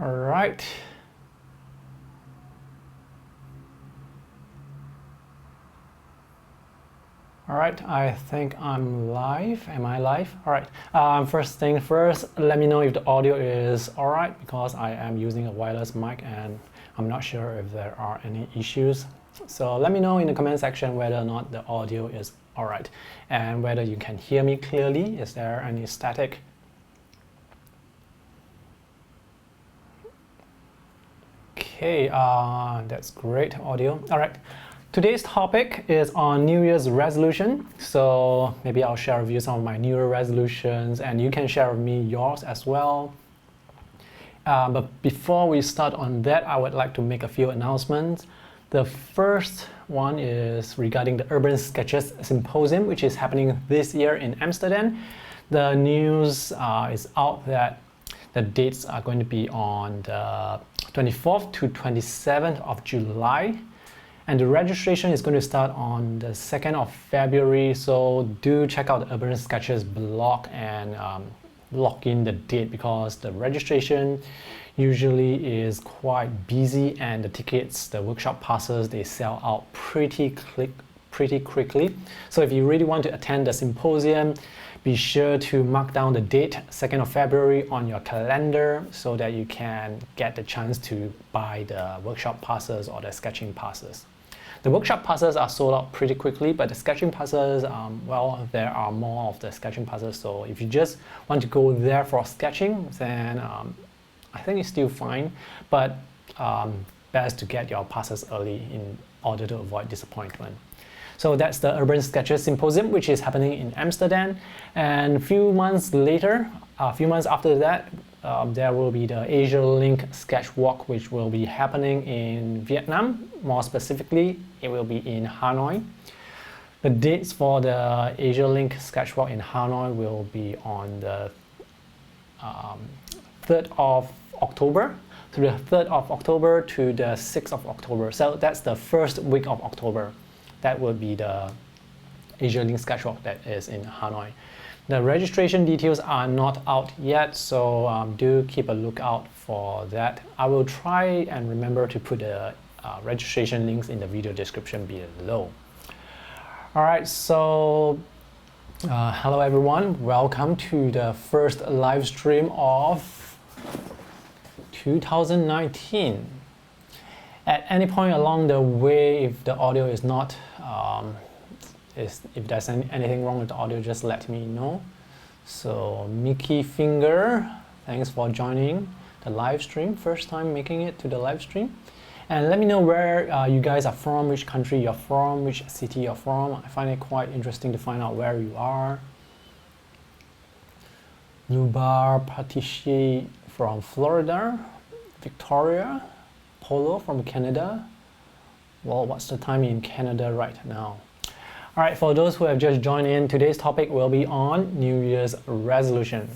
All right. All right, I think I'm live. Am I live? All right. First thing first, let me know if the audio is all right because I am using a wireless mic and I'm not sure if there are any issues. So let me know in the comment section whether or not the audio is all right and whether you can hear me clearly. Is there any static? Okay, that's great audio. All right. Today's topic is on New Year's resolution. So maybe I'll share with you some of my New Year resolutions and you can share with me yours as well. But before we start on that, I would like to make a few announcements. The first one is regarding the Urban Sketches Symposium, which is happening this year in Amsterdam. The news is out that the dates are going to be on the 24th to 27th of July. And the registration is going to start on the 2nd of February. So do check out the Urban Sketches blog and lock in the date because the registration usually is quite busy and the tickets, the workshop passes, they sell out pretty quickly. So if you really want to attend the symposium, be sure to mark down the date, 2nd of February on your calendar so that you can get the chance to buy the workshop passes or the sketching passes. The workshop passes are sold out pretty quickly, but the sketching passes, well, there are more of the sketching passes. So if you just want to go there for sketching, then I think it's still fine, but best to get your passes early in order to avoid disappointment. So that's the Urban Sketches Symposium, which is happening in Amsterdam. And a few months after that, there will be the Asia Link Sketchwalk, which will be happening in Vietnam. More specifically, it will be in Hanoi. The dates for the Asia Link Sketchwalk in Hanoi will be on the 3rd of October to the 3rd of October to the 6th of October. So that's the first week of October. That will be the Asia Link Sketchwalk that is in Hanoi. The registration details are not out yet, so do keep a lookout for that. I will try and remember to put the registration links in the video description below. All right, so hello everyone. Welcome to the first live stream of 2019. At any point along the way, if the audio is not, if there's anything wrong with the audio, just let me know. So Mickey Finger, thanks for joining the live stream. First time making it to the live stream. And let me know where you guys are from, which country you're from, which city you're from. I find it quite interesting to find out where you are. Nubar Patishi from Florida, Victoria. Polo from Canada. Well, what's the time in Canada right now? All right, for those who have just joined in, today's topic will be on New Year's resolution.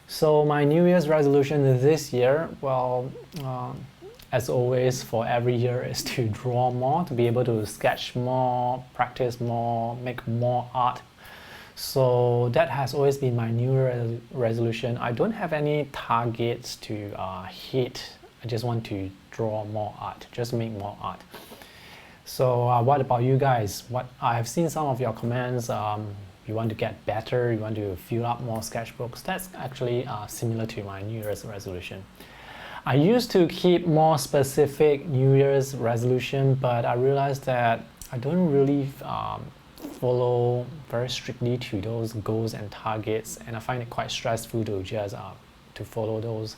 So my New Year's resolution this year, well, as always for every year, is to draw more, to be able to sketch more, practice more, make more art. So that has always been my New Year's resolution. I don't have any targets to hit. I just want to draw more art, just make more art. So what about you guys? I have seen some of your comments. You want to get better, you want to fill up more sketchbooks. That's actually similar to my New Year's resolution. I used to keep more specific New Year's resolution, but I realized that I don't really follow very strictly to those goals and targets, and I find it quite stressful to just to follow those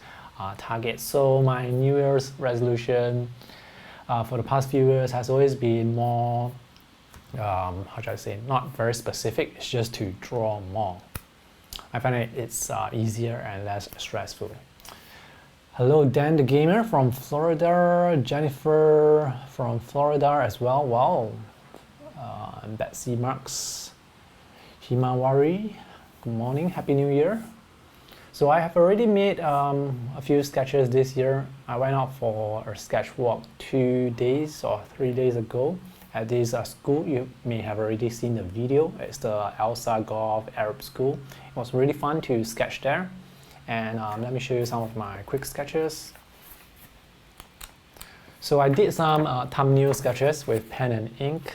targets. So my New Year's resolution for the past few years has always been more, how should I say, not very specific. It's just to draw more. I find it's easier and less stressful. Hello, Dan the Gamer from Florida, Jennifer from Florida as well. Wow. And Betsy Marks, Himawari, good morning, Happy New Year. So I have already made a few sketches this year. I went out for a sketch walk 2 days or 3 days ago at this school. You may have already seen the video. It's the Elsa Golf Arab School. It was really fun to sketch there. And let me show you some of my quick sketches. So I did some thumbnail sketches with pen and ink.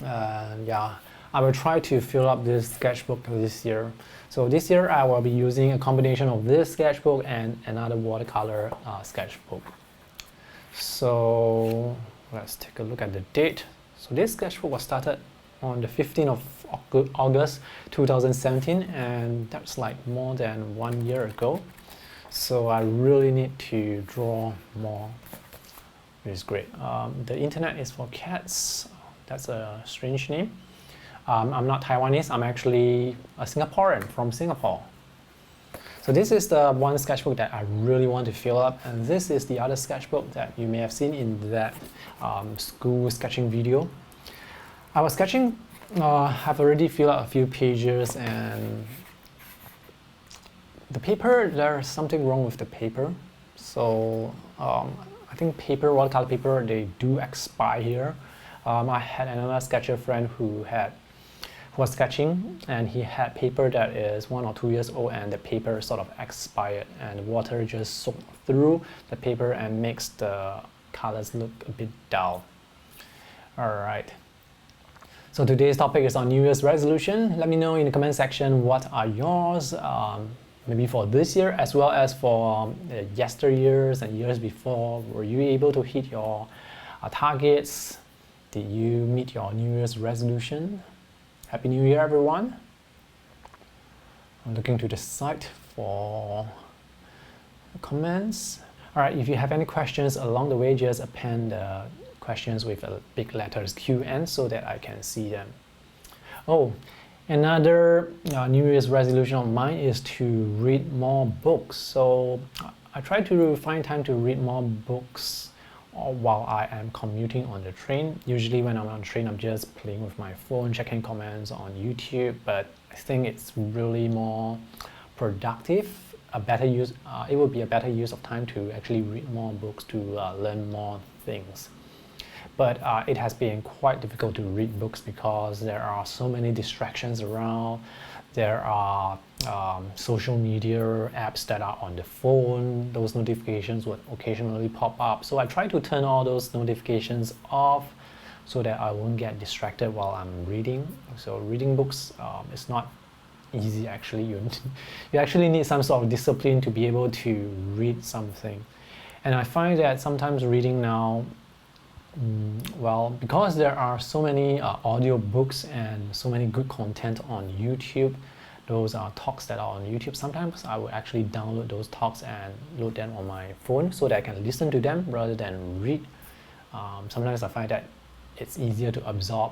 Yeah, I will try to fill up this sketchbook this year. So this year I will be using a combination of this sketchbook and another watercolor sketchbook. So let's take a look at the date. So this sketchbook was started on the 15th of August 2017, and that's like more than 1 year ago. So I really need to draw more, which is great. The internet is for cats. That's a strange name. I'm not Taiwanese, I'm actually a Singaporean from Singapore. So this is the one sketchbook that I really want to fill up, and this is the other sketchbook that you may have seen in that school sketching video. I was sketching, I've already filled out a few pages, and the paper, there's something wrong with the paper. So I think watercolor paper, they do expire here. I had another sketcher friend who was sketching, and he had paper that is 1 or 2 years old, and the paper sort of expired, and water just soaked through the paper and makes the colors look a bit dull. Alright, so today's topic is on New Year's resolution. Let me know in the comment section what are yours, maybe for this year as well as for yesteryears and years before. Were you able to hit your targets? Did you meet your New Year's resolution? Happy New Year, everyone. I'm looking to the site for comments. All right, if you have any questions along the way, just append the questions with big letters QN so that I can see them. Oh, another New Year's resolution of mine is to read more books. So I try to find time to read more books while I am commuting on the train. Usually when I'm on the train, I'm just playing with my phone, checking comments on YouTube, but I think it's really more productive, it would be a better use of time to actually read more books, to learn more things. But it has been quite difficult to read books because there are so many distractions around. There are social media apps that are on the phone. Those notifications would occasionally pop up. So I try to turn all those notifications off so that I won't get distracted while I'm reading. So reading books is not easy actually. You actually need some sort of discipline to be able to read something. And I find that sometimes reading now, well, because there are so many audio books and so many good content on YouTube, those are talks that are on YouTube, sometimes I will actually download those talks and load them on my phone so that I can listen to them rather than read. Sometimes I find that it's easier to absorb,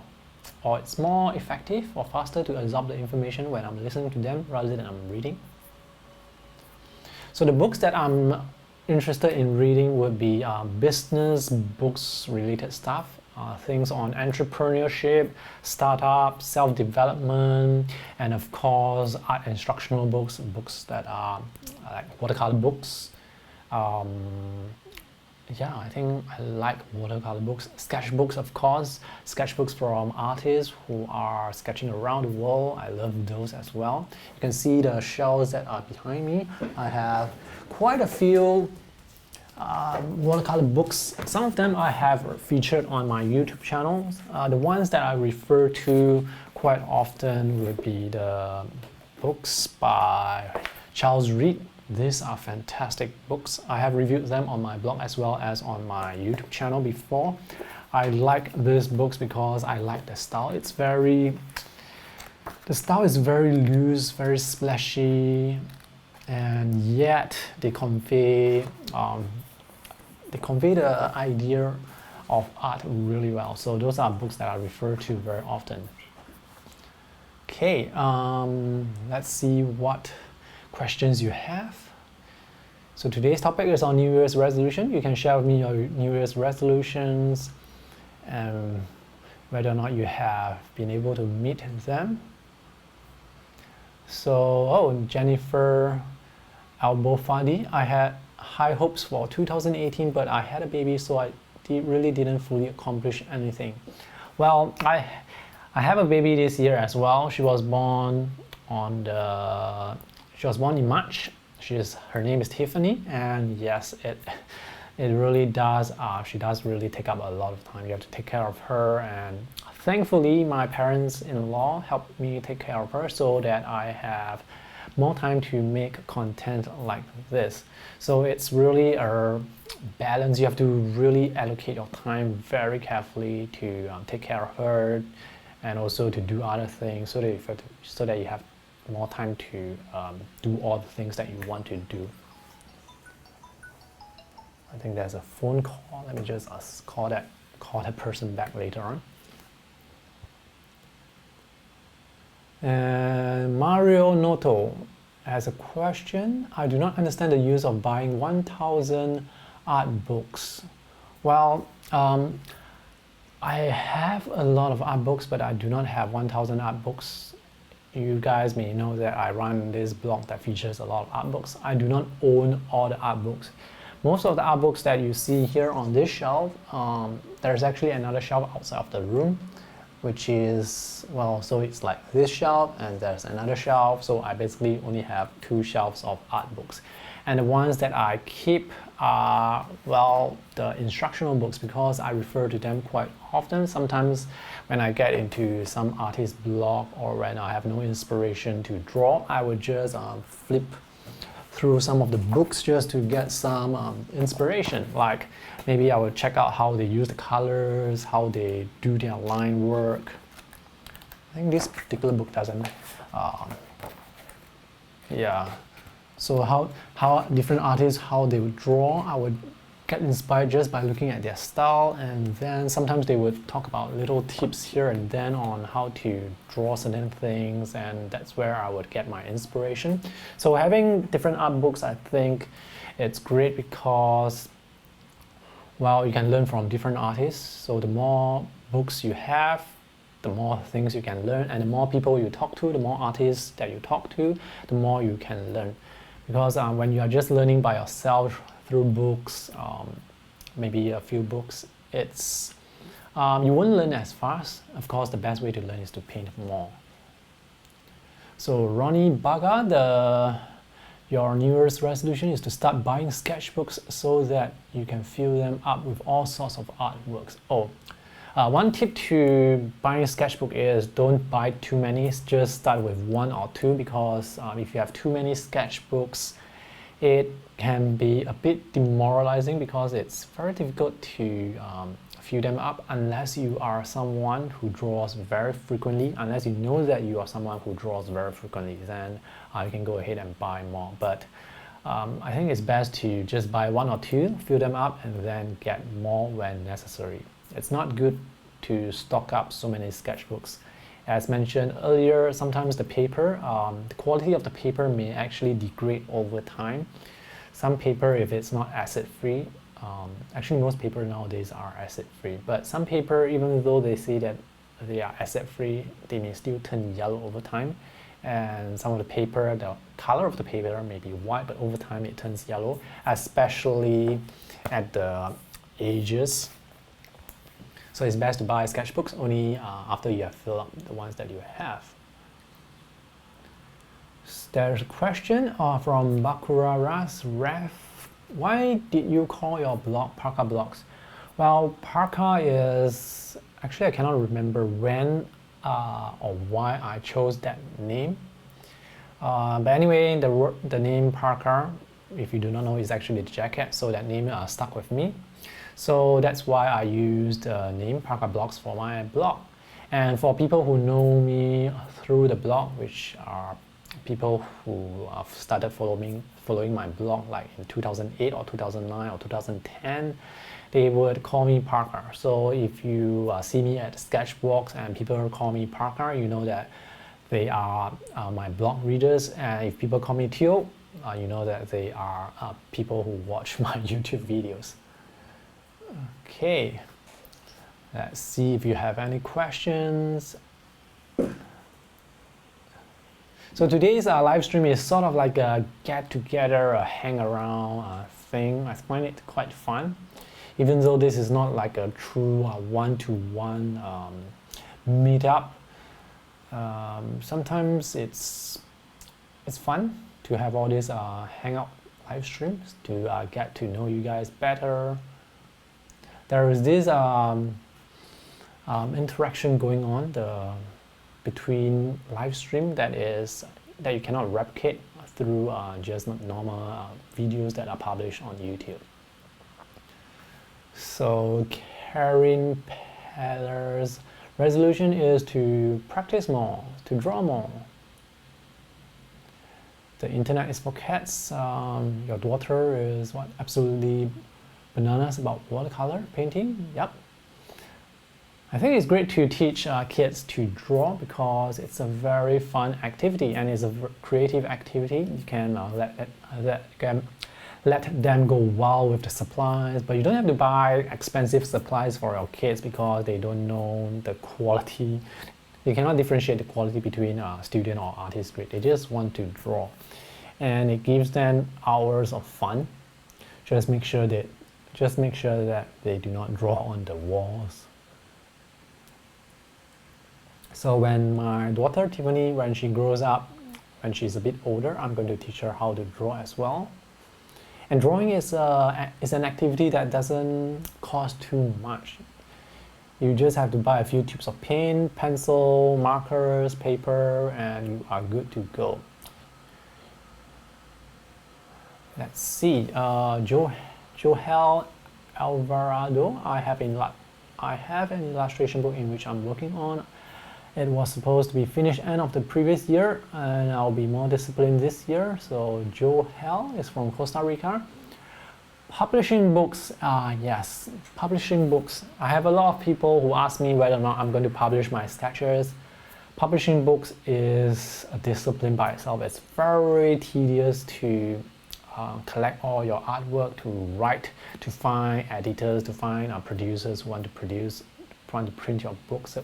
or it's more effective or faster to absorb the information when I'm listening to them rather than I'm reading. So the books that I'm interested in reading would be business books related stuff, things on entrepreneurship, startup, self-development, and of course art instructional books, books that are like watercolor books. Yeah, I think I like watercolor books. Sketchbooks, of course, sketchbooks from artists who are sketching around the world. I love those as well. You can see the shelves that are behind me. I have quite a few watercolor books. Some of them I have featured on my YouTube channel. The ones that I refer to quite often would be the books by Charles Reed. These are fantastic books. I have reviewed them on my blog as well as on my YouTube channel before. I like these books because I like the style. The style is very loose, very splashy, and yet they convey the idea of art really well. So those are books that I refer to very often. Okay, let's see what questions you have. So today's topic is on New Year's resolution. You can share with me your New Year's resolutions and whether or not you have been able to meet them. So, Jennifer Albofadi, I had high hopes for 2018, but I had a baby, so I really didn't fully accomplish anything. Well, I have a baby this year as well. She was born in March. Her name is Tiffany, and yes, it really does, she does really take up a lot of time. You have to take care of her, and thankfully my parents-in-law helped me take care of her so that I have more time to make content like this. So it's really a balance. You have to really allocate your time very carefully to take care of her, and also to do other things, so that you have more time to do all the things that you want to do. I think there's a phone call. Let me just call that person back later on. And Mario Noto has a question. I do not understand the use of buying 1,000 art books. Well, I have a lot of art books, but I do not have 1,000 art books. You guys may know that I run this blog that features a lot of art books. I do not own all the art books. Most of the art books that you see here on this shelf, there's actually another shelf outside of the room, which is, well, so it's like this shelf and there's another shelf. So I basically only have 2 shelves of art books. And the ones that I keep are, well, the instructional books, because I refer to them quite often. Sometimes when I get into some artist blog or when I have no inspiration to draw, I would just flip through some of the books just to get some inspiration. Like maybe I would check out how they use the colors, how they do their line work. I think this particular book doesn't. Yeah. So how different artists, how they would draw, I would get inspired just by looking at their style, and then sometimes they would talk about little tips here and then on how to draw certain things, and that's where I would get my inspiration. So having different art books, I think it's great because, well, you can learn from different artists. So the more books you have, the more things you can learn, and the more people you talk to, the more artists that you talk to, the more you can learn. Because when you are just learning by yourself through books, maybe a few books, it's you won't learn as fast. Of course, the best way to learn is to paint more. So Ronnie Baga, your New Year's resolution is to start buying sketchbooks so that you can fill them up with all sorts of artworks. One tip to buying a sketchbook is don't buy too many. Just start with 1 or 2, because if you have too many sketchbooks, it can be a bit demoralizing, because it's very difficult to fill them up unless you are someone who draws very frequently. Unless you know that you are someone who draws very frequently, then you can go ahead and buy more. But I think it's best to just buy 1 or 2, fill them up, and then get more when necessary. It's not good to stock up so many sketchbooks. As mentioned earlier, sometimes the paper, the quality of the paper may actually degrade over time. Some paper, if it's not acid-free, actually most paper nowadays are acid-free, but some paper, even though they say that they are acid-free, they may still turn yellow over time. And some of the paper, the color of the paper may be white, but over time it turns yellow, especially at the edges. So it's best to buy sketchbooks only after you have filled up the ones that you have. There's a question from Bakuraras Ref. Why did you call your blog Parka Blogs? Well, Parka is, actually I cannot remember when or why I chose that name. But anyway, the name Parka, if you do not know, is actually the jacket, so that name stuck with me. So that's why I used the name Parka Blogs for my blog. And for people who know me through the blog, which are people who have started following my blog like in 2008 or 2009 or 2010, they would call me Parker. So if you see me at Sketchbook and people call me Parker, you know that they are my blog readers. And if people call me Teo, you know that they are people who watch my YouTube videos. Okay, let's see if you have any questions. So today's live stream is sort of like a get-together, a hang-around thing. I find it quite fun, even though this is not like a true one-to-one meetup. Sometimes it's fun to have all these live streams to get to know you guys better. There is this interaction going on between live stream that you cannot replicate through just normal videos that are published on YouTube. So Karin Peller's resolution is to practice more, to draw more. The internet is for cats. Your daughter is what? Absolutely bananas about watercolor painting. Yep. I think it's great to teach kids to draw because it's a very fun activity and it's a creative activity. You can let them go wild with the supplies, but you don't have to buy expensive supplies for your kids because they don't know the quality. You cannot differentiate the quality between student or artist grade. They just want to draw, and it gives them hours of fun. Just make sure that they do not draw on the walls. So when my daughter Tiffany, when she grows up, when she's a bit older, I'm going to teach her how to draw as well. And drawing is an activity that doesn't cost too much. You just have to buy a few tubes of paint, pencil, markers, paper, and you are good to go. Let's see, Joel Alvarado, I have an illustration book in which I'm working on. It was supposed to be finished end of the previous year, and I'll be more disciplined this year. So Joel is from Costa Rica. Publishing books, yes, publishing books. I have a lot of people who ask me whether or not I'm going to publish my sketches. Publishing books is a discipline by itself. It's very tedious to collect all your artwork, to write, to find editors, to find producers who want to print your books.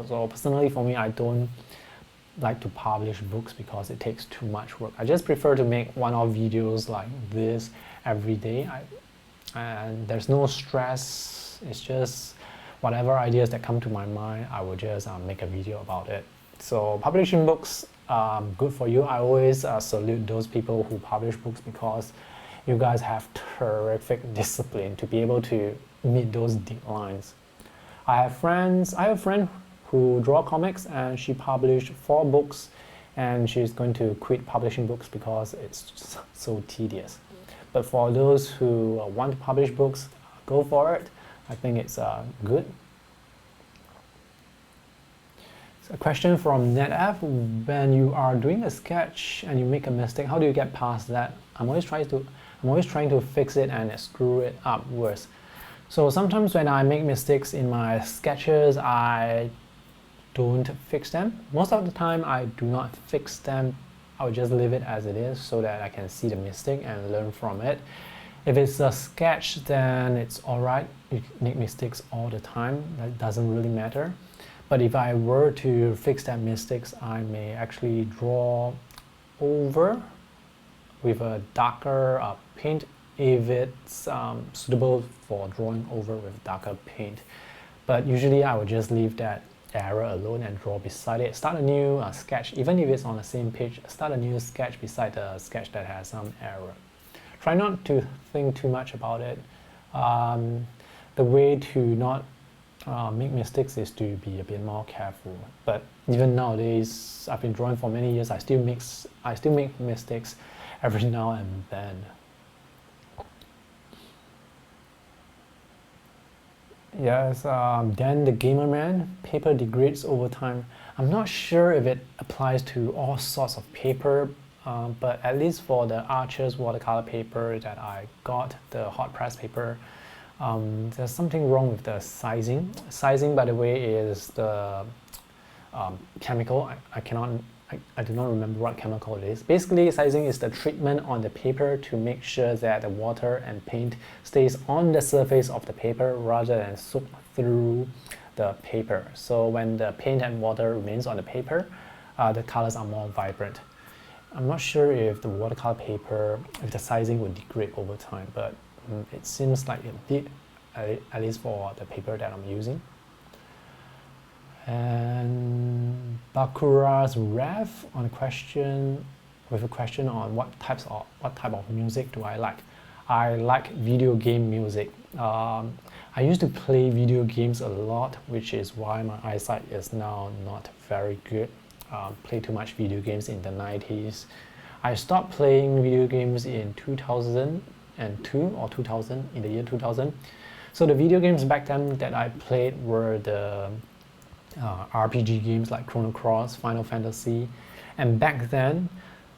So personally for me, I don't like to publish books because it takes too much work. I just prefer to make one-off videos like this every day. And there's no stress. It's just whatever ideas that come to my mind, I will just make a video about it. So publishing books, good for you. I always salute those people who publish books because you guys have terrific discipline to be able to meet those deadlines. I have a friend who draw comics, and she published 4 books, and she's going to quit publishing books because it's just so tedious. But for those who want to publish books, go for it. I think it's good. So a question from NetF: when you are doing a sketch and you make a mistake, how do you get past that? I'm always trying to fix it and screw it up worse. So sometimes when I make mistakes in my sketches, I don't fix them. Most of the time I do not fix them. I will just leave it as it is so that I can see the mistake and learn from it. If it's a sketch, then it's alright. You make mistakes all the time. That doesn't really matter. But if I were to fix that mistakes, I may actually draw over with a darker paint if it's suitable for drawing over with darker paint. But usually I would just leave that error alone and draw beside it. Start a new sketch, even if it's on the same page, start a new sketch beside the sketch that has some error. Try not to think too much about it. The way to not make mistakes is to be a bit more careful. But even nowadays, I've been drawing for many years, I still make mistakes every now and then. Yes, then the Gamer Man, paper degrades over time. I'm not sure if it applies to all sorts of paper, but at least for the Archer's watercolor paper that I got, the hot press paper, there's something wrong with the sizing. Sizing, by the way, is the chemical. I do not remember what chemical it is. Basically, sizing is the treatment on the paper to make sure that the water and paint stays on the surface of the paper rather than soak through the paper. So when the paint and water remains on the paper, the colors are more vibrant. I'm not sure if the watercolor paper, if the sizing would degrade over time, but it seems like it did, at least for the paper that I'm using. And Bakura's ref on a question, with a question on what type of music do I like. I like video game music. I used to play video games a lot, which is why my eyesight is now not very good. Play too much video games in the 90s. I stopped playing video games in 2002 or 2000, in the year 2000. So the video games back then that I played were the RPG games like Chrono Cross, Final Fantasy, and back then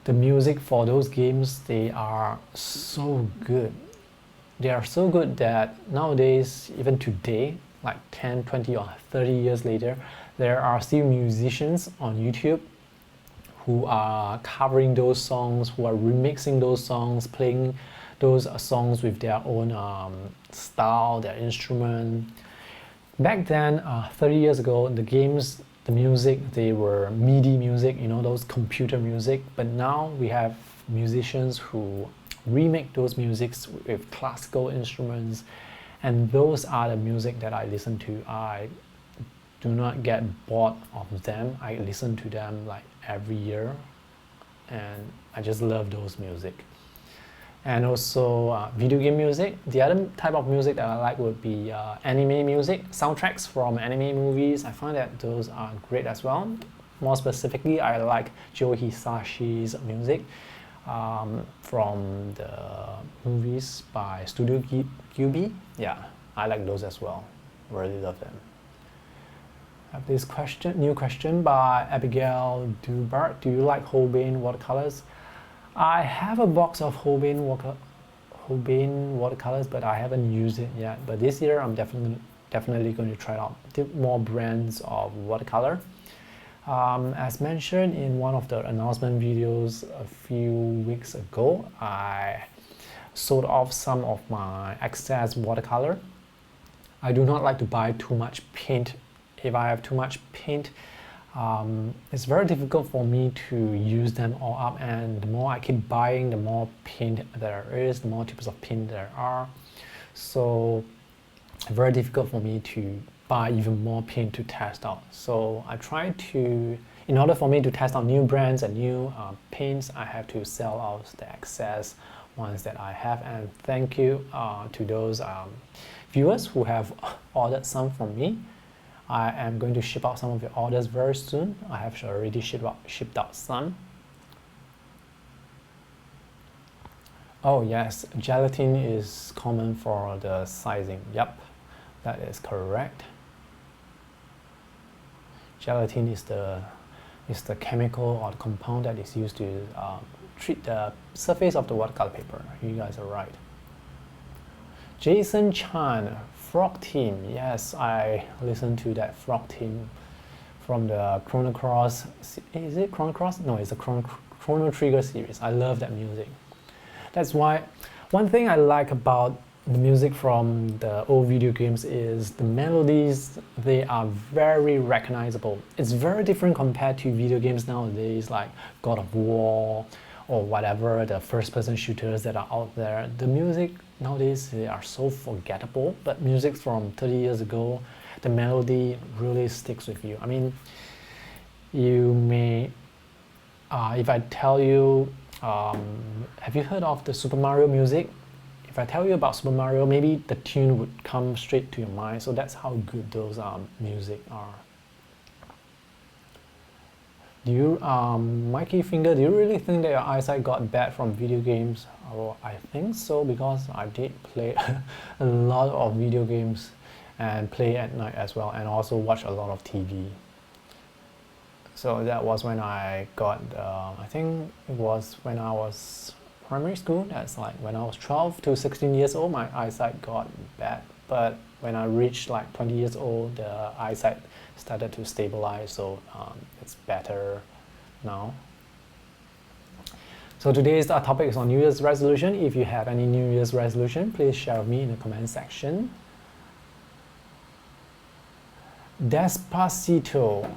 the music for those games, they are so good. They are so good that nowadays, even today, like 10, 20 or 30 years later, there are still musicians on YouTube who are covering those songs, who are remixing those songs, playing those songs with their own style, their instrument. Back then, 30 years ago, the games, the music, they were MIDI music, you know, those computer music. But now we have musicians who remake those musics with classical instruments, and those are the music that I listen to. I do not get bored of them. I listen to them like every year, and I just love those music. And also video game music. The other type of music that I like would be anime music, soundtracks from anime movies. I find that those are great as well. More specifically, I like Joe Hisashi's music from the movies by Studio Ghibli. Yeah, I like those as well. Really love them. I have this new question by Abigail Dubart. Do you like Holbein watercolors? I have a box of Holbein watercolors, but I haven't used it yet. But this year, I'm definitely going to try out more brands of watercolor. As mentioned in one of the announcement videos a few weeks ago, I sold off some of my excess watercolor. I do not like to buy too much paint. If I have too much paint, it's very difficult for me to use them all up, and the more I keep buying, the more paint there is, the more types of paint there are. So very difficult for me to buy even more paint to test out. So I try to, in order for me to test out new brands and new paints, I have to sell out the excess ones that I have. And thank you to those viewers who have ordered some from me. I am going to ship out some of your orders very soon. I have already shipped out some. Oh yes, gelatin is common for the sizing. Yep, that is correct. Gelatin is the chemical or the compound that is used to treat the surface of the watercolor paper. You guys are right. Jason Chan, Frog Team. Yes, I listened to that Frog Team from the Chrono Cross. Is it Chrono Cross? No, it's a Chrono Trigger series. I love that music. That's why one thing I like about the music from the old video games is the melodies. They are very recognizable. It's very different compared to video games nowadays, like God of War or whatever, the first-person shooters that are out there. The music nowadays, they are so forgettable, but music from 30 years ago, the melody really sticks with you. I mean, you may, if I tell you, have you heard of the Super Mario music? If I tell you about Super Mario, maybe the tune would come straight to your mind. So that's how good those music are. Do you, Mikey Finger, do you really think that your eyesight got bad from video games? Oh, I think so, because I did play a lot of video games and play at night as well, and also watch a lot of TV. So that was when I got, I think it was when I was primary school. That's like when I was 12 to 16 years old, my eyesight got bad. But when I reached like 20 years old, the eyesight started to stabilize, so it's better now. So today's topic is on New Year's resolution. If you have any New Year's resolution, please share with me in the comment section. Despacito,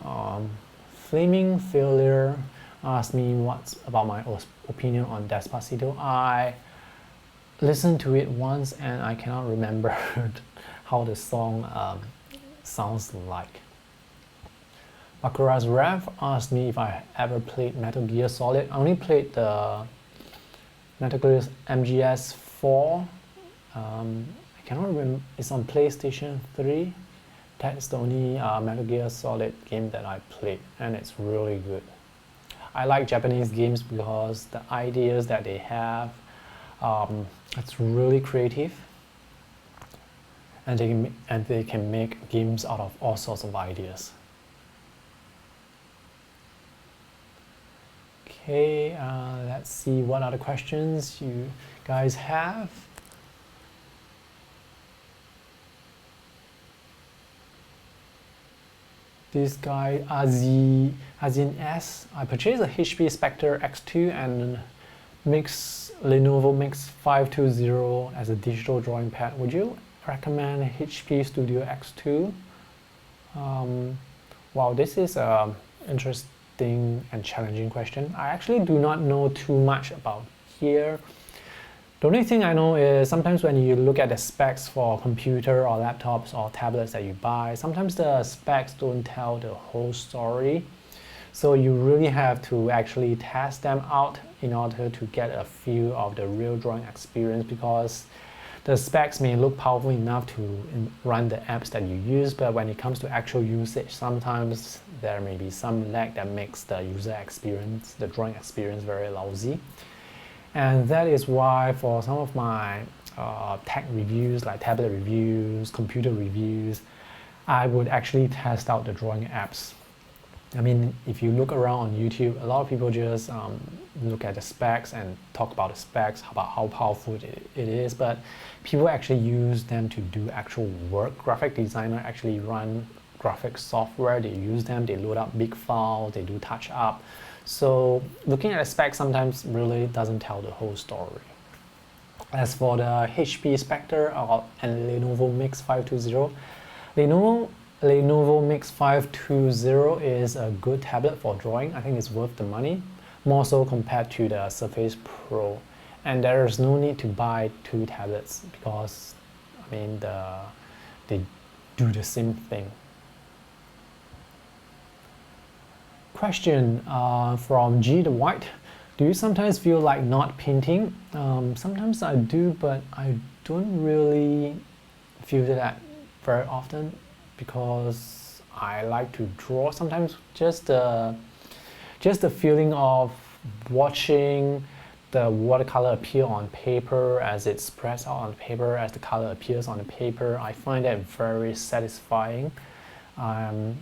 Flaming Failure asked me what's about my opinion on Despacito. I listened to it once and I cannot remember how the song sounds like. Akura's Rev asked me if I ever played Metal Gear Solid. I only played the Metal Gear MGS 4. I cannot remember. It's on PlayStation 3. That's the only Metal Gear Solid game that I played, and it's really good. I like Japanese games because the ideas that they have, it's really creative, and they can make games out of all sorts of ideas. Okay, let's see what other questions you guys have. This guy, Azin S. I purchased a HP Spectre X2 and Lenovo Mix 520 as a digital drawing pad. Would you recommend HP Studio X2? Wow, this is an interesting and challenging question. I actually do not know too much about here. The only thing I know is sometimes when you look at the specs for computer or laptops or tablets that you buy, sometimes the specs don't tell the whole story. So you really have to actually test them out in order to get a feel of the real drawing experience, because the specs may look powerful enough to run the apps that you use, but when it comes to actual usage, sometimes there may be some lag that makes the user experience, the drawing experience, very lousy. And that is why for some of my tech reviews, like tablet reviews, computer reviews, I would actually test out the drawing apps. I mean, if you look around on YouTube, a lot of people just look at the specs and talk about the specs, about how powerful it is, but people actually use them to do actual work. Graphic designer actually run graphic software, they use them, they load up big files, they do touch up. So looking at the specs sometimes really doesn't tell the whole story. As for the HP Spectre and Lenovo Mix 520, Lenovo Mix 520 is a good tablet for drawing. I think it's worth the money, more so compared to the Surface Pro. And there is no need to buy two tablets because, I mean, they do the same thing. Question from G the White. Do you sometimes feel like not painting? Sometimes I do, but I don't really feel that very often because I like to draw. Sometimes just the feeling of watching the watercolor appear on paper as it spreads out on paper, as the color appears on the paper, I find that very satisfying.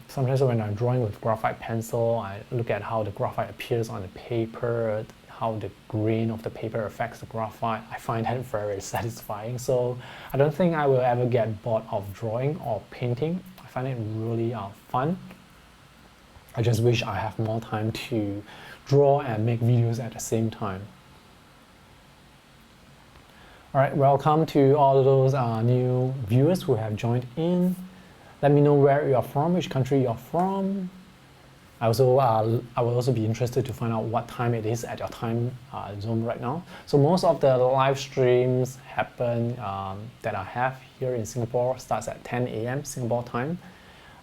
Sometimes when I'm drawing with graphite pencil, I look at how the graphite appears on the paper, how the grain of the paper affects the graphite. I find that very satisfying. So I don't think I will ever get bored of drawing or painting. I find it really fun. I just wish I have more time to draw and make videos at the same time. All right, welcome to all of those new viewers who have joined in. Let me know where you're from, which country you're from. I will also be interested to find out what time it is at your time zone right now. So most of the live streams happen that I have here in Singapore starts at 10 a.m. Singapore time.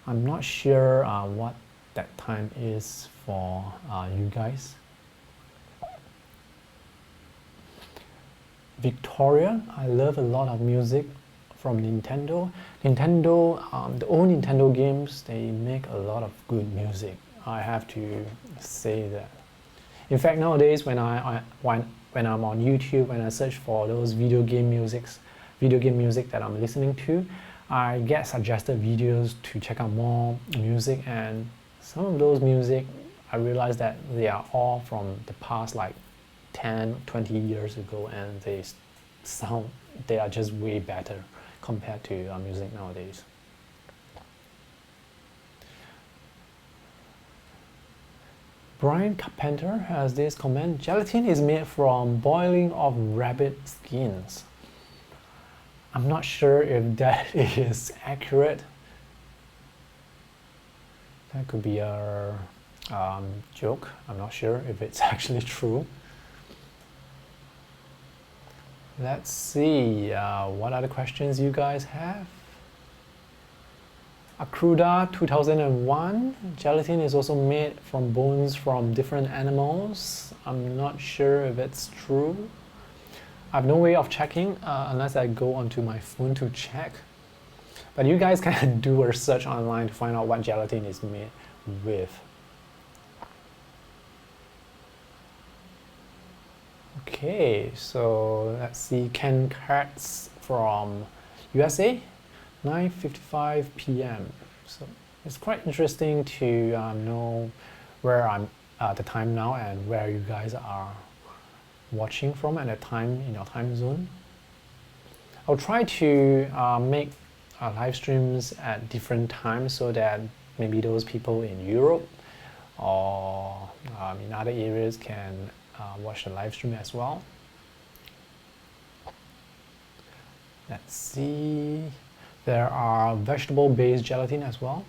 I'm not sure what that time is for you guys. Victoria, I love a lot of music from Nintendo. The old Nintendo games, they make a lot of good music. I have to say that. In fact, nowadays when I'm on YouTube, when I search for those video game music that I'm listening to, I get suggested videos to check out more music, and some of those music, I realize that they are all from the past, like 10, 20 years ago, and they are just way better compared to music nowadays. Brian Carpenter has this comment: gelatin is made from boiling of rabbit skins. I'm not sure if that is accurate. That could be a joke. I'm not sure if it's actually true. Let's see what other questions you guys have. Acruda 2001. Gelatin is also made from bones from different animals. I'm not sure if it's true. I have no way of checking unless I go onto my phone to check. But you guys can do a search online to find out what gelatin is made with. Okay, so let's see. Ken Katz from USA, 9:55 p.m. So it's quite interesting to know where I'm at the time now and where you guys are watching from at a time in your time zone. I'll try to make live streams at different times so that maybe those people in Europe or in other areas can watch the live stream as well. Let's see. There are vegetable-based gelatin as well.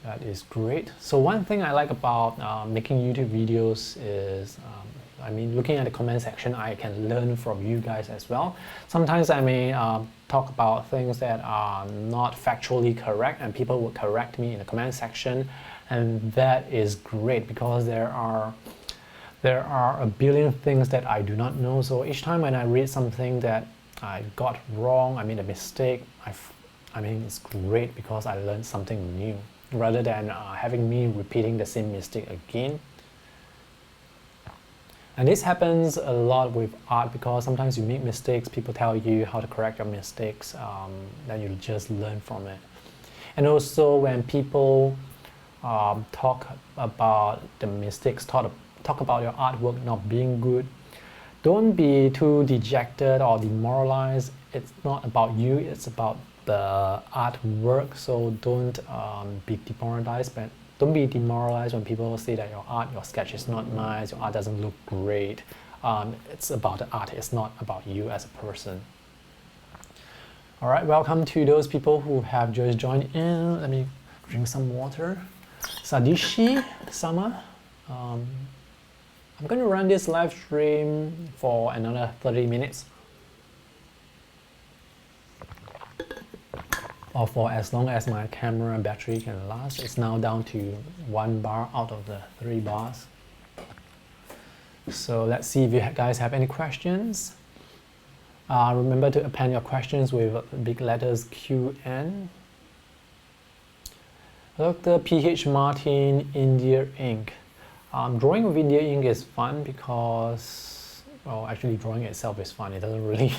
That is great. So one thing I like about making YouTube videos is looking at the comment section, I can learn from you guys as well. Sometimes I may talk about things that are not factually correct and people will correct me in the comment section, and that is great because there are a billion things that I do not know. So each time when I read something that I got wrong, I made a mistake, it's great because I learned something new rather than having me repeating the same mistake again. And this happens a lot with art because sometimes you make mistakes, people tell you how to correct your mistakes, then you just learn from it. And also when people talk about the mistakes, talk about your artwork not being good, don't be too dejected or demoralized. It's not about you, it's about the artwork. So don't be demoralized. But don't be demoralized when people say that your sketch is not nice, your art doesn't look great. It's about the art, it's not about you as a person. All right, welcome to those people who have just joined in. Let me drink some water. Sadishi Sama. I'm going to run this live stream for another 30 minutes. Or for as long as my camera battery can last. It's now down to 1 bar out of the 3 bars. So let's see if you guys have any questions. Remember to append your questions with big letters QN. Dr. PH Martin, India ink. Drawing with India ink is fun because, well, actually drawing itself is fun. It doesn't really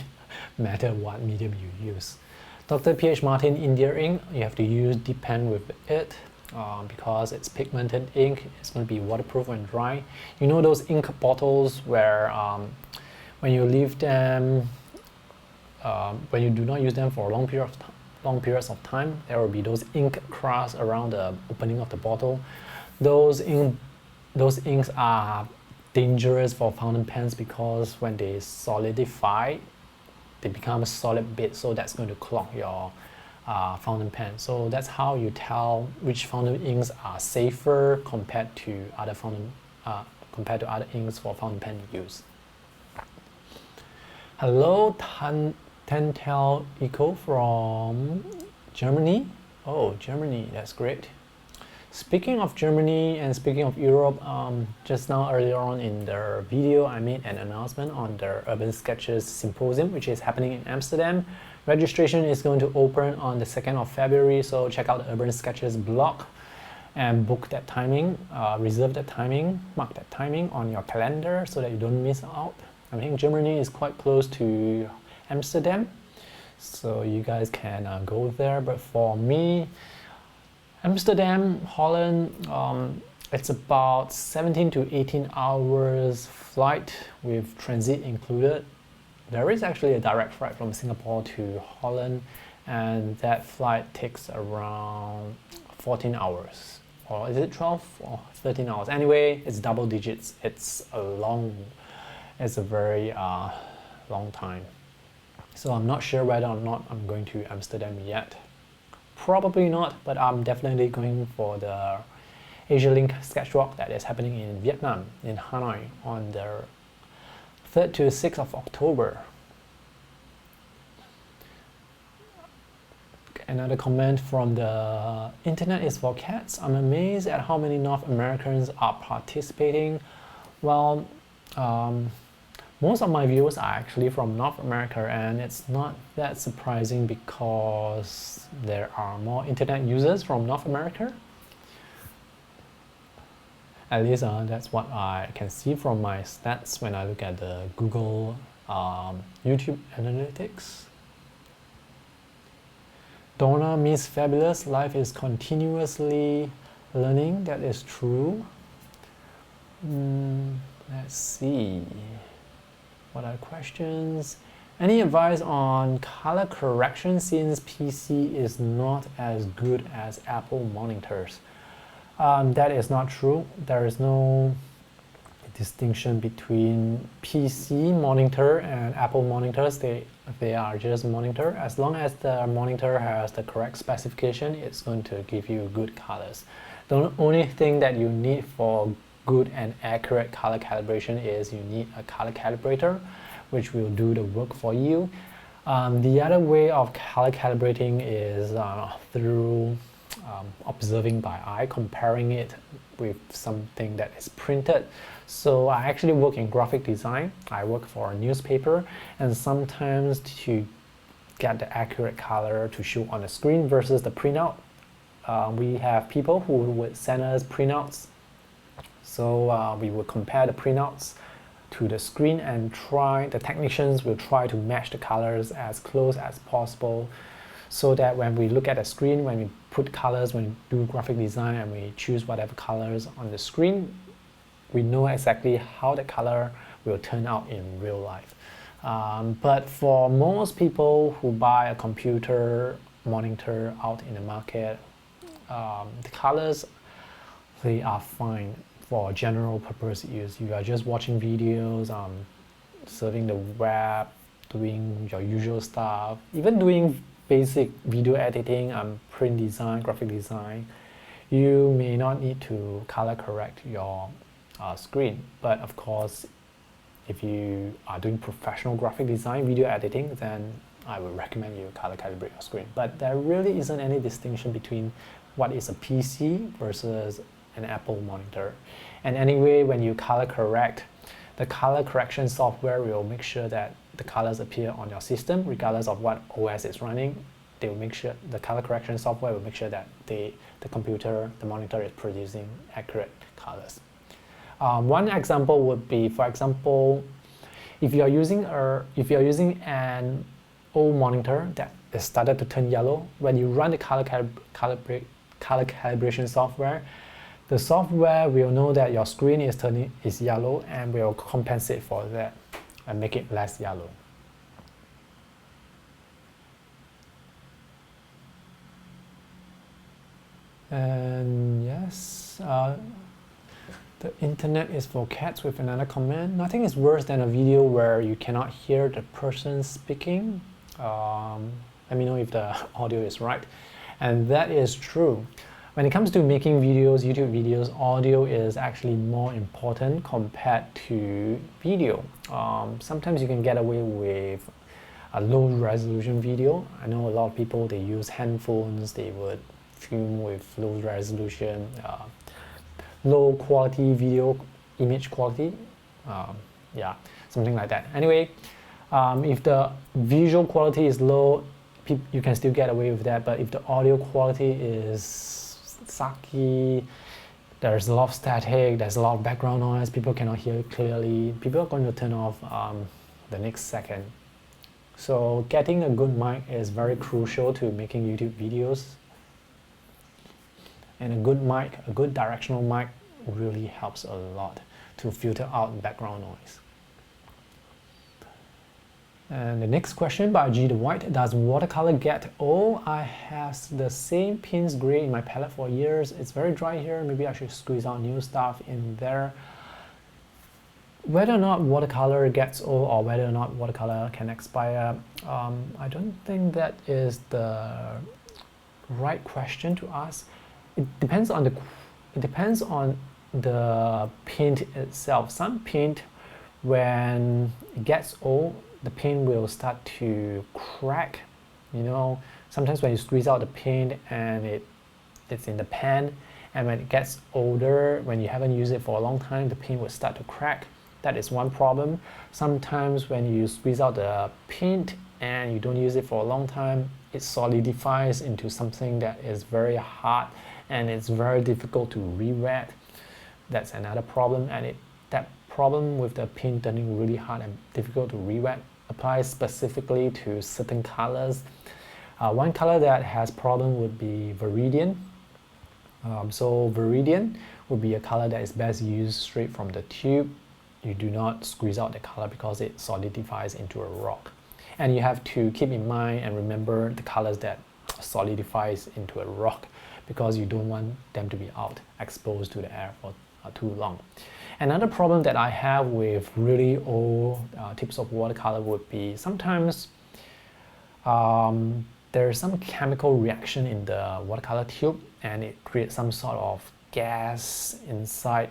matter what medium you use. Dr. PH Martin India ink, you have to use deep pen with it because it's pigmented ink. It's going to be waterproof when dry. You know those ink bottles where when you leave them, when you do not use them for a long periods of time, there will be those ink crusts around the opening of the bottle. Those inks are dangerous for fountain pens because when they solidify, they become a solid bit, so that's going to clog your fountain pen. So that's how you tell which fountain inks are safer compared to other other inks for fountain pen use. Hello, Tentel Eco from Germany. Oh, Germany, that's great. Speaking of Germany and speaking of Europe, just now earlier on in the video I made an announcement on the Urban Sketches Symposium, which is happening in Amsterdam. Registration is going to open on the 2nd of February, so check out the Urban Sketches blog and book that timing, reserve that timing, mark that timing on your calendar so that you don't miss out. I think Germany is quite close to Amsterdam, so you guys can go there. But for me, Amsterdam, Holland, it's about 17 to 18 hours flight with transit included. There is actually a direct flight from Singapore to Holland, and that flight takes around 14 hours. Or is it 12 or 13 hours? Anyway, it's double digits. It's a very long time. So I'm not sure whether or not I'm going to Amsterdam yet. Probably not, but I'm definitely going for the Asia Link Sketchbook that is happening in Vietnam, in Hanoi, on the 3rd to 6th of October. Another comment from the internet is for cats. I'm amazed at how many North Americans are participating. Well, most of my viewers are actually from North America, and it's not that surprising because there are more internet users from North America. At least that's what I can see from my stats when I look at the Google YouTube analytics. Donna, Miss Fabulous, life is continuously learning. That is true. Let's see. What are questions? Any advice on color correction since PC is not as good as Apple monitors? That is not true. There is no distinction between PC monitor and Apple monitors. They are just monitor. As long as the monitor has the correct specification, it's going to give you good colors. The only thing that you need for good and accurate color calibration is you need a color calibrator, which will do the work for you. The other way of color calibrating is through observing by eye, comparing it with something that is printed. So I actually work in graphic design. I work for a newspaper, and sometimes to get the accurate color to show on the screen versus the printout, we have people who would send us printouts. So we will compare the printouts to the screen and the technicians will try to match the colors as close as possible, so that when we look at the screen, when we put colors, when we do graphic design and we choose whatever colors on the screen, we know exactly how the color will turn out in real life. But for most people who buy a computer monitor out in the market, the colors, they are fine for general purpose use. You are just watching videos, surfing the web, doing your usual stuff, even doing basic video editing, print design, graphic design. You may not need to color correct your screen, but of course, if you are doing professional graphic design, video editing, then I would recommend you color calibrate your screen. But there really isn't any distinction between what is a PC versus an Apple monitor. And anyway, when you color correct, the color correction software will make sure that the colors appear on your system regardless of what OS is running. They will make sure the color correction software will make sure that the computer, the monitor is producing accurate colors. One example would be, for example, if you are using an old monitor that is started to turn yellow, when you run the color calibration software, the software will know that your screen is yellow and will compensate for that and make it less yellow. And yes, the internet is for cats with another comment. Nothing is worse than a video where you cannot hear the person speaking. Let me know if the audio is right. And that is true. When it comes to making videos, YouTube videos, audio is actually more important compared to video. Sometimes you can get away with a low resolution video. I know a lot of people, they use handphones, they would film with low resolution, low quality video image quality, yeah, something like that. Anyway, if the visual quality is low, you can still get away with that, but if the audio quality is sucky, there's a lot of static, there's a lot of background noise, people cannot hear clearly, people are going to turn off the next second. So getting a good mic is very crucial to making YouTube videos. And a good mic, a good directional mic really helps a lot to filter out background noise. And the next question by G the White, does watercolor get old? I have the same Pins Gray in my palette for years. It's very dry here. Maybe I should squeeze out new stuff in there. Whether or not watercolor gets old or whether or not watercolor can expire, I don't think that is the right question to ask. It depends on the paint itself. Some paint, when it gets old, the paint will start to crack You know, sometimes when you squeeze out the paint and it's in the pan, and when it gets older, when you haven't used it for a long time, the paint will start to crack. That is one problem. Sometimes when you squeeze out the paint and you don't use it for a long time, it solidifies into something that is very hard and it's very difficult to re-wet. That's another problem, and that problem with the paint turning really hard and difficult to re-wet applies specifically to certain colors. One color that has problem would be Viridian. So Viridian would be a color that is best used straight from the tube. You do not squeeze out the color because it solidifies into a rock. And you have to keep in mind and remember the colors that solidifies into a rock, because you don't want them to be out exposed to the air for too long. Another problem that I have with really old tips of watercolor would be sometimes there's some chemical reaction in the watercolor tube and it creates some sort of gas inside.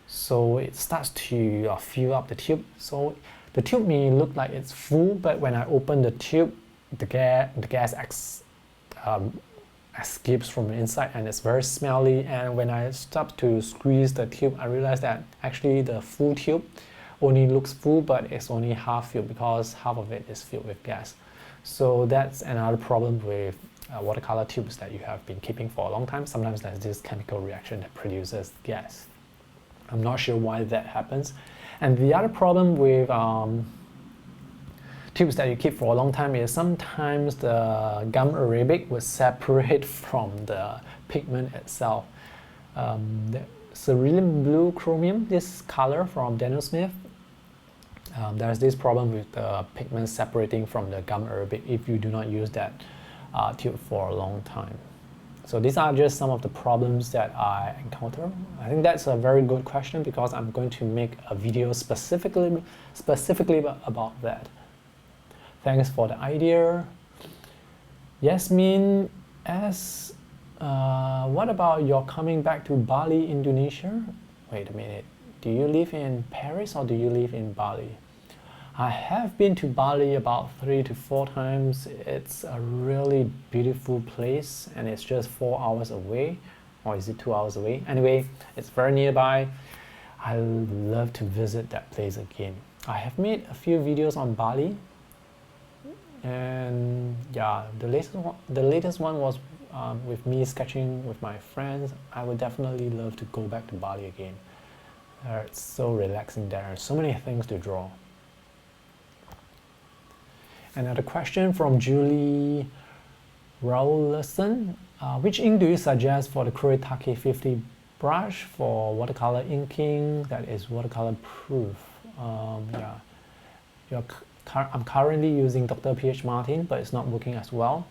So it starts to fill up the tube. So the tube may look like it's full, but when I open the tube, the gas escapes from the inside and it's very smelly. And when I start to squeeze the tube, I realize that actually the full tube only looks full, but it's only half filled because half of it is filled with gas. So that's another problem with watercolor tubes that you have been keeping for a long time. Sometimes there's this chemical reaction that produces gas. I'm not sure why that happens. And the other problem with tubes that you keep for a long time is sometimes the gum arabic will separate from the pigment itself. The cerulean blue chromium, this color from Daniel Smith, there's this problem with the pigment separating from the gum arabic if you do not use that tube for a long time. So these are just some of the problems that I encounter. I think that's a very good question because I'm going to make a video specifically about that. Thanks for the idea. Yasmin asks, what about your coming back to Bali, Indonesia? Wait a minute, do you live in Paris or do you live in Bali? I have been to Bali about 3 to 4 times. It's a really beautiful place and it's just 4 hours away, or is it 2 hours away? Anyway, it's very nearby. I love to visit that place again. I have made a few videos on Bali, and yeah, the latest one was with me sketching with my friends. I would definitely love to go back to Bali again. It's so relaxing there, so many things to draw. Another question from Julie Rowlerson. Which ink do you suggest for the Kuretake 50 brush for watercolor inking that is watercolor proof? I'm currently using Dr. P.H. Martin, but it's not working as well.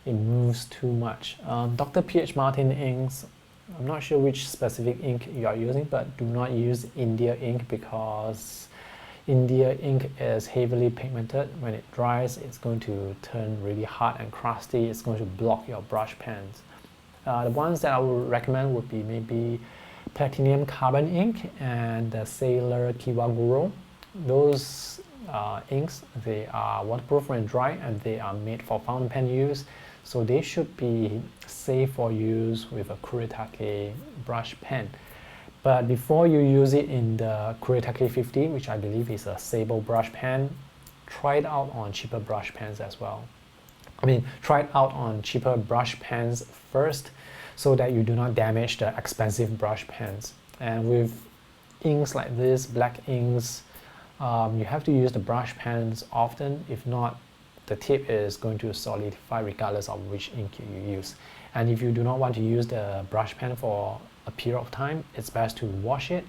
It moves too much. Dr. P.H. Martin inks, I'm not sure which specific ink you are using, but do not use India ink because India ink is heavily pigmented. When it dries, it's going to turn really hard and crusty. It's going to block your brush pens. The ones that I would recommend would be maybe platinum carbon ink and the Sailor Kiwaguro. Those inks, they are waterproof when dry and they are made for fountain pen use. So they should be safe for use with a Kuretake brush pen. But before you use it in the Kuretake 50, which I believe is a sable brush pen, try it out on cheaper brush pens as well. Try it out on cheaper brush pens first so that you do not damage the expensive brush pens. And with inks like this, black inks, you have to use the brush pens often. If not, the tip is going to solidify regardless of which ink you use. And if you do not want to use the brush pen for a period of time, it's best to wash it.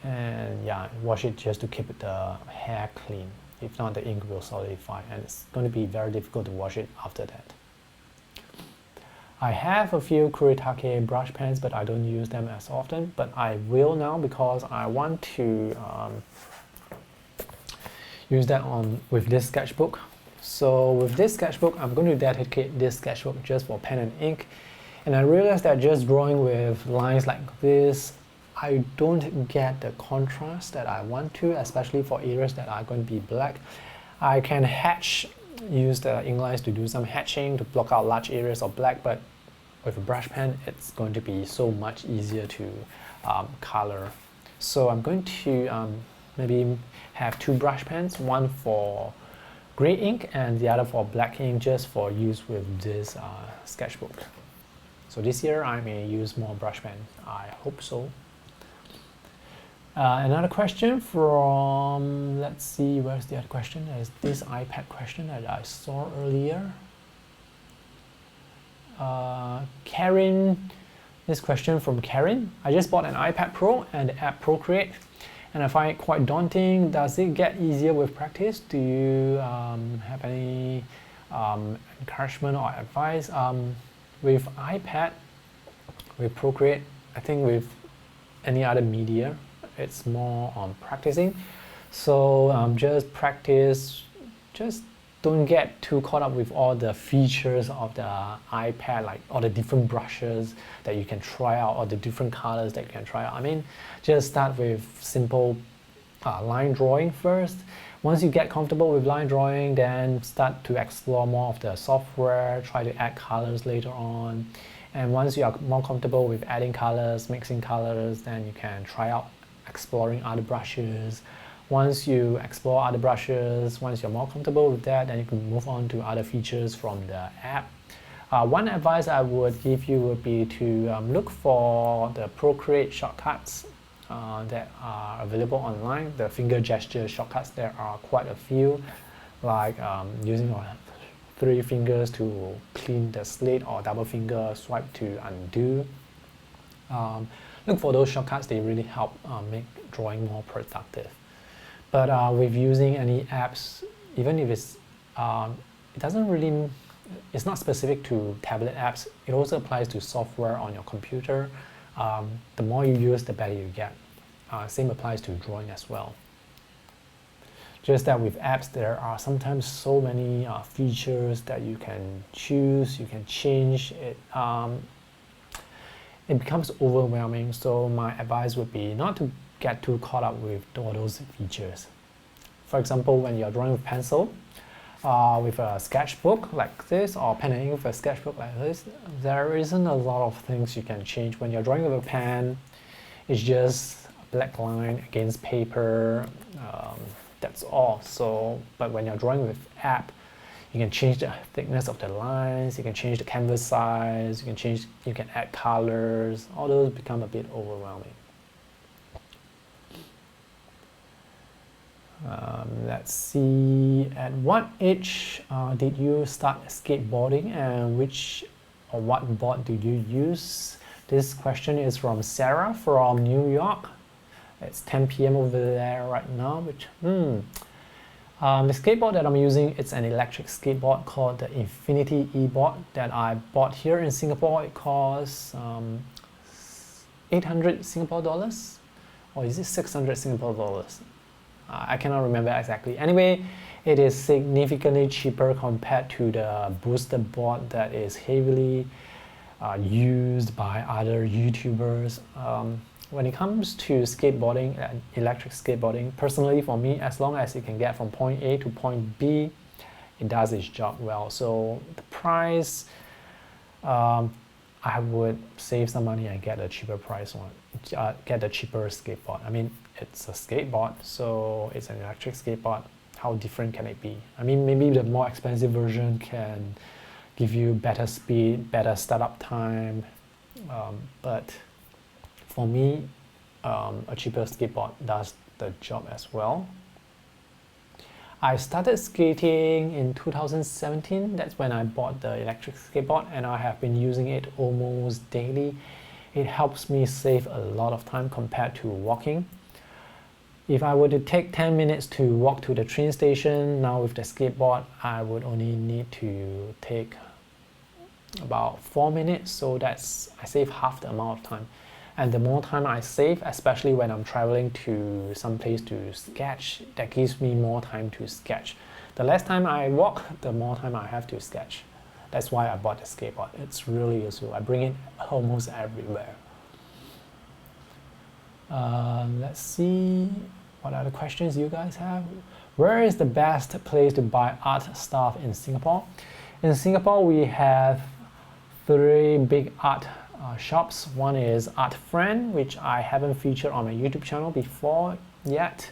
And yeah, wash it just to keep the hair clean. If not, the ink will solidify and it's going to be very difficult to wash it after that. I have a few Kuretake brush pens, but I don't use them as often, but I will now because I want to use that with this sketchbook. So with this sketchbook, I'm going to dedicate this sketchbook just for pen and ink. And I realized that just drawing with lines like this, I don't get the contrast that I want to, especially for areas that are going to be black. I can hatch use the ink lines to do some hatching to block out large areas of black, but with a brush pen it's going to be so much easier to color. So I'm going to maybe have two brush pens, one for gray ink and the other for black ink, just for use with this sketchbook. So this year I may use more brush pen, I hope so. Another question from, let's see, where's the other question? There's this iPad question that I saw earlier. Karen, this question from Karen. I just bought an iPad Pro and the app Procreate, and I find it quite daunting. Does it get easier with practice? Do you have any encouragement or advice? With iPad, with Procreate, I think with any other media, it's more on practicing. So just practice, just don't get too caught up with all the features of the iPad, like all the different brushes that you can try out, or the different colors that you can try out. I mean, just start with simple line drawing first. Once you get comfortable with line drawing, then start to explore more of the software, try to add colors later on. And once you are more comfortable with adding colors, mixing colors, then you can try out exploring other brushes. Once you explore other brushes, once you're more comfortable with that, then you can move on to other features from the app. One advice I would give you would be to look for the Procreate shortcuts that are available online. The finger gesture shortcuts, there are quite a few, like using your 3 fingers to clean the slate, or double finger swipe to undo. Look for those shortcuts, they really help make drawing more productive. But with using any apps, even if it's it's not specific to tablet apps, it also applies to software on your computer. The more you use, the better you get. Same applies to drawing as well. Just that with apps, there are sometimes so many features that you can choose, you can change it. It becomes overwhelming, so my advice would be not to get too caught up with all those features. For example, when you're drawing with pencil, with a sketchbook like this, or pen and ink with a sketchbook like this, there isn't a lot of things you can change. When you're drawing with a pen, it's just a black line against paper, that's all. So, but when you're drawing with app, you can change the thickness of the lines, you can change the canvas size, you can add colors. All those become a bit overwhelming. Let's see, at what age did you start skateboarding, and what board do you use? This question is from Sarah from New York. It's 10 p.m. over there right now. The skateboard that I'm using, it's an electric skateboard called the Infinity E-board that I bought here in Singapore. It costs 800 Singapore dollars, or is it 600 Singapore dollars? I cannot remember exactly. Anyway, it is significantly cheaper compared to the booster board that is heavily used by other YouTubers. When it comes to skateboarding, electric skateboarding, personally for me, as long as it can get from point A to point B, it does its job well. So the price, I would save some money and get a cheaper price one, get a cheaper skateboard. I mean, it's a skateboard, so it's an electric skateboard. How different can it be? I mean, maybe the more expensive version can give you better speed, better startup time, but for me, a cheaper skateboard does the job as well. I started skating in 2017. That's when I bought the electric skateboard, and I have been using it almost daily. It helps me save a lot of time compared to walking. If I were to take 10 minutes to walk to the train station, now with the skateboard, I would only need to take about 4 minutes, so I save half the amount of time. And the more time I save, especially when I'm traveling to some place to sketch, that gives me more time to sketch. The less time I walk, the more time I have to sketch. That's why I bought the skateboard. It's really useful. I bring it almost everywhere. Let's see what other questions you guys have. Where is the best place to buy art stuff in Singapore? In Singapore, we have 3 big art shops. One is Art Friend, which I haven't featured on my YouTube channel before yet.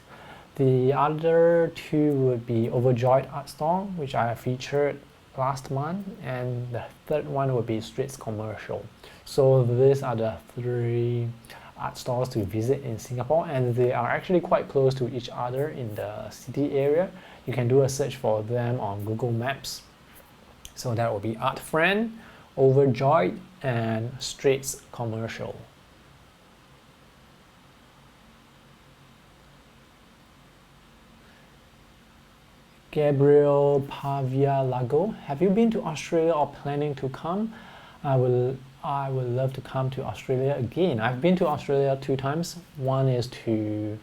The other 2 would be Overjoyed Art Store, which I featured last month, and the third one would be Streets Commercial. So these are the 3 art stores to visit in Singapore, and they are actually quite close to each other in the city area. You can do a search for them on Google Maps. So that will be Art Friend, Overjoyed, and Streets Commercial. Gabriel Pavia Lago, have you been to Australia or planning to come? I would love to come to Australia again. I've been to Australia 2 times. One is to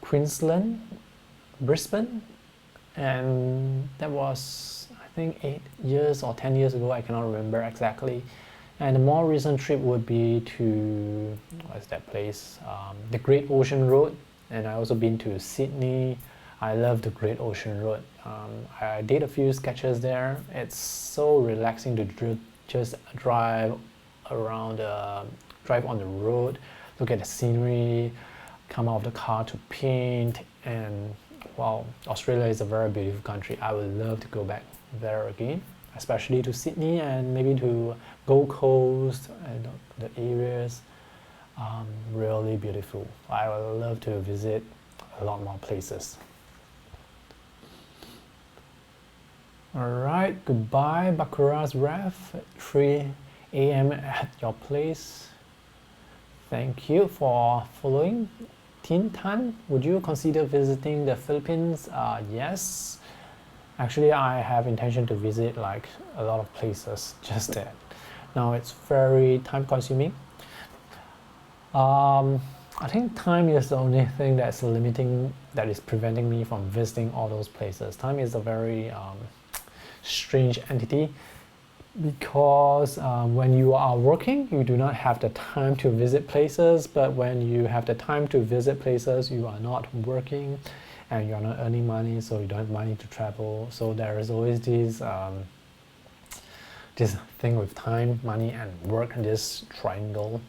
Queensland, Brisbane, and that was, I think, 8 years or 10 years ago. I cannot remember exactly. And the more recent trip would be to, what's that place? The Great Ocean Road. And I also been to Sydney. I love the Great Ocean Road. I did a few sketches there. It's so relaxing to just drive around, drive on the road, look at the scenery, come out of the car to paint, and wow, Australia is a very beautiful country. I would love to go back there again, especially to Sydney and maybe to Gold Coast and the areas. Really beautiful. I would love to visit a lot more places. Alright, goodbye Baccarat's Ref, 3 a.m. at your place. Thank you for following. Tin Tan, would you consider visiting the Philippines? Yes. Actually, I have intention to visit like a lot of places, just that. Now it's very time consuming. I think time is the only thing that's limiting, that is preventing me from visiting all those places. Time is a very strange entity, because when you are working, you do not have the time to visit places, but when you have the time to visit places, you are not working and you are not earning money, so you don't have money to travel. So there is always this this thing with time, money, and work, this triangle,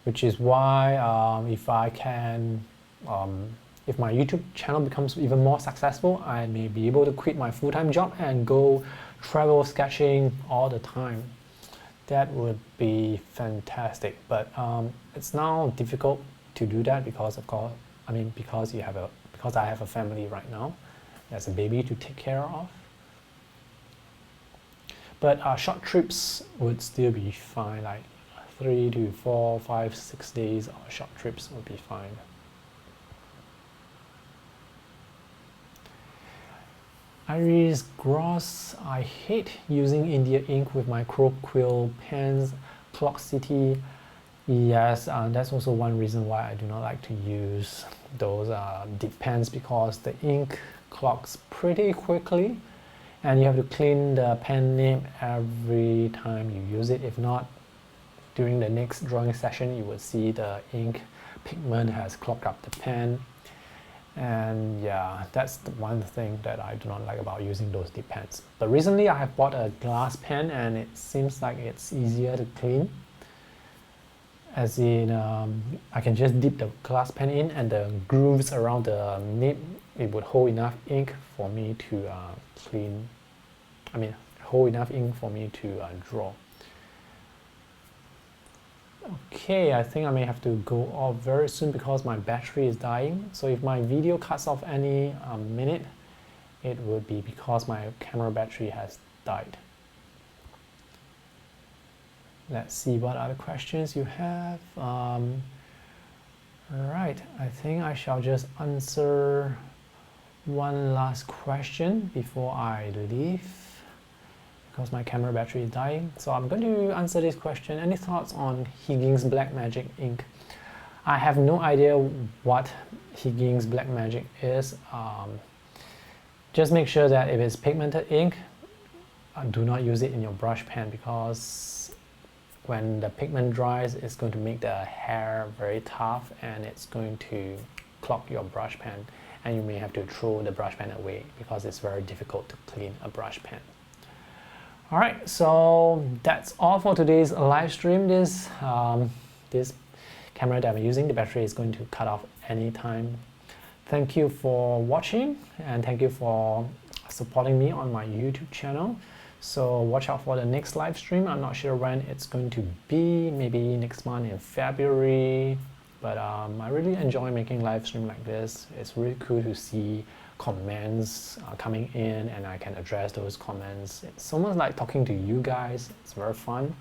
which is why if I can if my YouTube channel becomes even more successful, I may be able to quit my full-time job and go travel sketching all the time. That would be fantastic, but it's now difficult to do that because, of course, because I have a family right now. There's a baby to take care of. But short trips would still be fine, like 3 to 4, 5, 6 days or short trips would be fine. Iris Gross, I hate using India ink with my quill pens. Clock City, yes, that's also one reason why I do not like to use those dip pens, because the ink clogs pretty quickly and you have to clean the pen nib every time you use it. If not, during the next drawing session, you will see the ink pigment has clogged up the pen. And yeah, that's the one thing that I do not like about using those dip pens. But recently I have bought a glass pen and it seems like it's easier to clean. As in, I can just dip the glass pen in and the grooves around the nib, it would hold enough ink for me to hold enough ink for me to draw. Okay, I think I may have to go off very soon because my battery is dying. So if my video cuts off any minute, it would be because my camera battery has died. Let's see what other questions you have. Right, I think I shall just answer one last question before I leave, because my camera battery is dying. So I'm going to answer this question. Any thoughts on Higgins Black Magic ink? I have no idea what Higgins Black Magic is. Just make sure that if it's pigmented ink, do not use it in your brush pen, because when the pigment dries, it's going to make the hair very tough and it's going to clog your brush pen, and you may have to throw the brush pen away because it's very difficult to clean a brush pen. Alright, so that's all for today's live stream. This camera that I'm using, the battery is going to cut off anytime. Thank you for watching, and thank you for supporting me on my YouTube channel. So watch out for the next live stream. I'm not sure when it's going to be, maybe next month in February. But I really enjoy making live stream like this. It's really cool to see comments coming in, and I can address those comments. It's almost like talking to you guys. It's very fun.